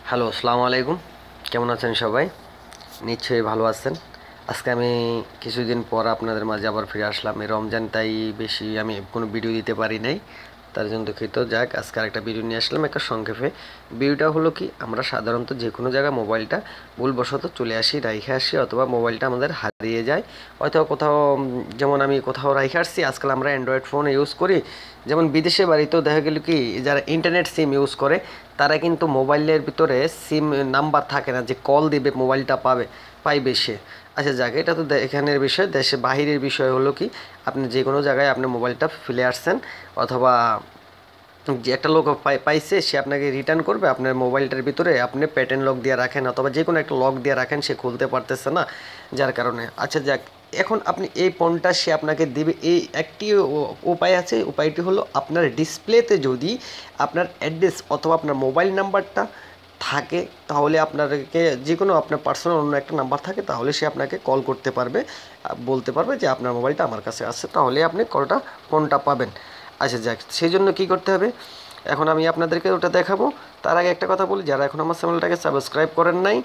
Hello, আসসালামু আলাইকুম। কেমন আছেন সবাই? নিশ্চয়ই ভালো আছেন। আজকে আমি কিছুদিন পর আপনাদের মাঝে আবার ফিরে আসলাম। এই রমজান, তাই বেশি আমি কোনো ভিডিও দিতে পারি নাই, তার জন্য দুঃখিত। যাক, আজকে আরেকটা ভিডিও নিয়ে আসলাম একটা সংক্ষেপে। ভিডিওটা হলো কি, আমরা সাধারণত যে কোনো জায়গায় মোবাইলটা ভুলবশত চলে আসি, রাইখে আসি, অথবা মোবাইলটা আমাদের হারিয়ে যায়, অথবা কোথাও যেমন আমি কোথাও রাইখে আসছি। আজকাল আমরা অ্যান্ড্রয়েড ফোন ইউজ করি, যেমন বিদেশে বাড়িতেও দেখা গেল কি, যারা ইন্টারনেট সিম ইউজ করে তারা কিন্তু মোবাইলের ভিতরে সিম নাম্বার থাকে না, যে কল দিবে মোবাইলটা পাইবে সে। আচ্ছা যাক, এটা তো এখানের বিষয়। দেশে বাহিরের বিষয় হলো কি, আপনি যে কোনো জায়গায় আপনি মোবাইলটা ফেলে আসছেন, অথবা যে একটা লোক পাইছে, সে আপনাকে রিটার্ন করবে, আপনার মোবাইলটার ভিতরে আপনি প্যাটার্ন লক দিয়ে রাখেন, অথবা যে কোনো একটা লক দিয়ে রাখেন, সে খুলতে পারতেছে না, যার কারণে। আচ্ছা যাক, এখন আপনি এই ফোনটা সে আপনাকে দেবে, এই একটি উপায় আছে। উপায়টি হলো, আপনার ডিসপ্লেতে যদি আপনার অ্যাড্রেস অথবা আপনার মোবাইল নাম্বারটা থাকে, তাহলে আপনাকে যে কোনো আপনার পার্সোনাল অন্য একটা নাম্বার থাকে, তাহলে সে আপনাকে কল করতে পারবে, বলতে পারবে যে আপনার মোবাইলটা আমার কাছে আছে, তাহলে আপনি ফোনটা পাবেন। আচ্ছা যাক, সেই জন্য কী করতে হবে, এখন আমি আপনাদেরকে ওটা দেখাবো। তার আগে একটা কথা বলি, যারা এখন আমার চ্যানেলটাকে সাবস্ক্রাইব করেন নাই,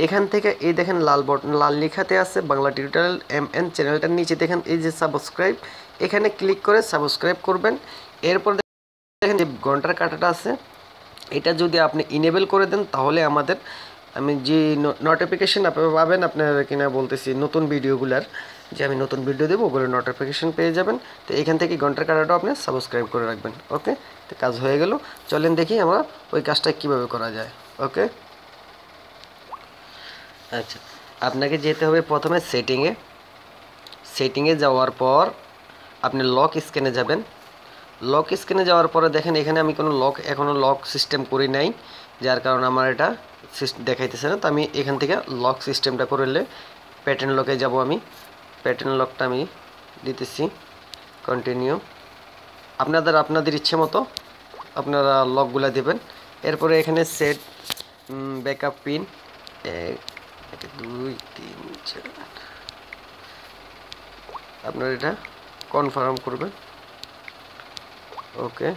এখান থেকে এই দেখেন লাল বটন, লাল লেখাতে আছে বাংলা টিউটোরিয়াল MN, চ্যানেলটার নিচে দেখেন এই যে সাবস্ক্রাইব, এখানে ক্লিক করে সাবস্ক্রাইব করবেন। এরপর দেখেন যে ঘন্টার কাঁটাটা আছে, এটা যদি আপনি ইনেবল করে দেন, তাহলে আমি যে নোটিফিকেশান আপনি পাবেন, আপনার কিনা বলতেছি নতুন ভিডিওগুলার, যে আমি নতুন ভিডিও দেবো, ওগুলোর নোটিফিকেশান পেয়ে যাবেন। তো এখান থেকে ঘন্টার কাঁটাটাও আপনি সাবস্ক্রাইব করে রাখবেন। ওকে, তো কাজ হয়ে গেল। চলেন দেখি আমরা ওই কাজটা কীভাবে করা যায়। ওকে, আচ্ছা, আপনাকে যেতে হবে প্রথমে সেটিংয়ে যাওয়ার পর আপনি লক স্ক্যানে যাবেন। লক স্ক্যানে যাওয়ার পরে দেখেন, এখানে আমি কোনো এখনও লক সিস্টেম করি নাই, যার কারণে আমার এটা দেখাইতেছে না। তো আমি এখান থেকে লক সিস্টেমটা করলে প্যাটার্ন লকে যাব। আমি প্যাটার্ন লকটা আমি দিতেছি, কন্টিনিউ। আপনাদের ইচ্ছে মতো আপনারা লকগুলা দেবেন। এরপরে এখানে সেট ব্যাকআপ পিন 1 2 3 4, আপনারা এটা কনফার্ম করবেন। ওকে,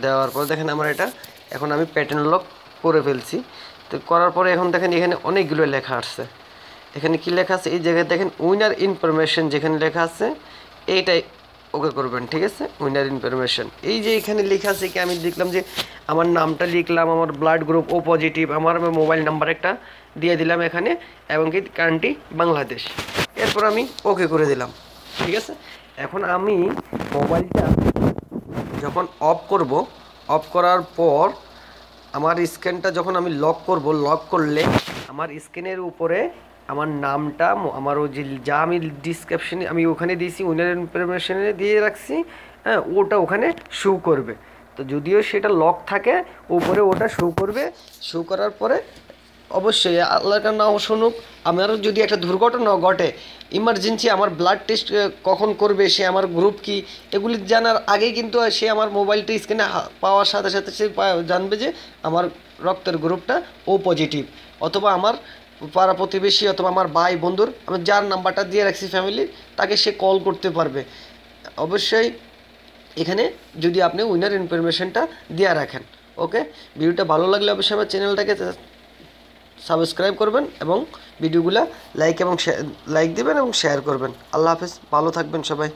দেওয়ার পর দেখেন আমার এটা এখন আমি প্যাটার্ন লক করে ফেলছি। তো করার পরে এখন দেখেন এখানে অনেকগুলো লেখা আসছে। এখানে কি লেখা আছে, এই জায়গায় দেখেন উইনার ইনফরমেশন যেখানে লেখা আছে, এইটাই ওকে করবেন। ঠিক আছে, উইনার ইনফরমেশন, এই যে এখানে লেখা আছে কি, আমি দেখলাম যে আমার নামটা লিখলাম, আমার ব্লাড গ্রুপ ও পজিটিভ, আমার মোবাইল নাম্বার একটা দিয়ে দিলাম এখানে, এবং কি কান্ট্রি বাংলাদেশ। এরপর আমি ওকে করে দিলাম। ঠিক আছে, এখন আমি মোবাইলটা যখন অফ করার পর আমার স্ক্যানটা যখন আমি লক করলে আমার স্ক্যানের উপরে আমার নামটা, আমার ওই যে যা আমি ডিসক্রিপশনে আমি ওখানে দিয়েছি, উইনার ইনফরমেশনে দিয়ে রাখছি, হ্যাঁ, ওটা ওখানে শো করবে। তো যদিও সেটা লক থাকে, উপরে ওটা শো করবে। শো করার পরে অবশ্যই আল্লাহর নাম শুনুক, আমারও যদি একটা দুর্ঘটনা ঘটে, ইমার্জেন্সি আমার ব্লাড টেস্ট কখন করবে, সে আমার গ্রুপ কি, এগুলি জানার আগেই কিন্তু সে আমার মোবাইলটা স্ক্যানে পাওয়ার সাথে সাথে সে জানবে যে আমার রক্তের গ্রুপটা ও পজিটিভ, অথবা আমার পাড়া প্রতিবেশী অথবা আমার ভাই বন্ধুর, আমি যার নাম্বারটা দিয়ে রাখছি ফ্যামিলির, তাকে সে কল করতে পারবে। অবশ্যই এখানে যদি আপনি উইনার ইনফরমেশনটা দিয়ে রাখেন। ওকে, ভিডিওটা ভালো লাগলে অবশ্যই আমার চ্যানেলটাকে সাবস্ক্রাইব করবেন, এবং ভিডিওগুলো লাইক দেবেন এবং শেয়ার করবেন। আল্লাহ হাফেজ, ভালো থাকবেন সবাই।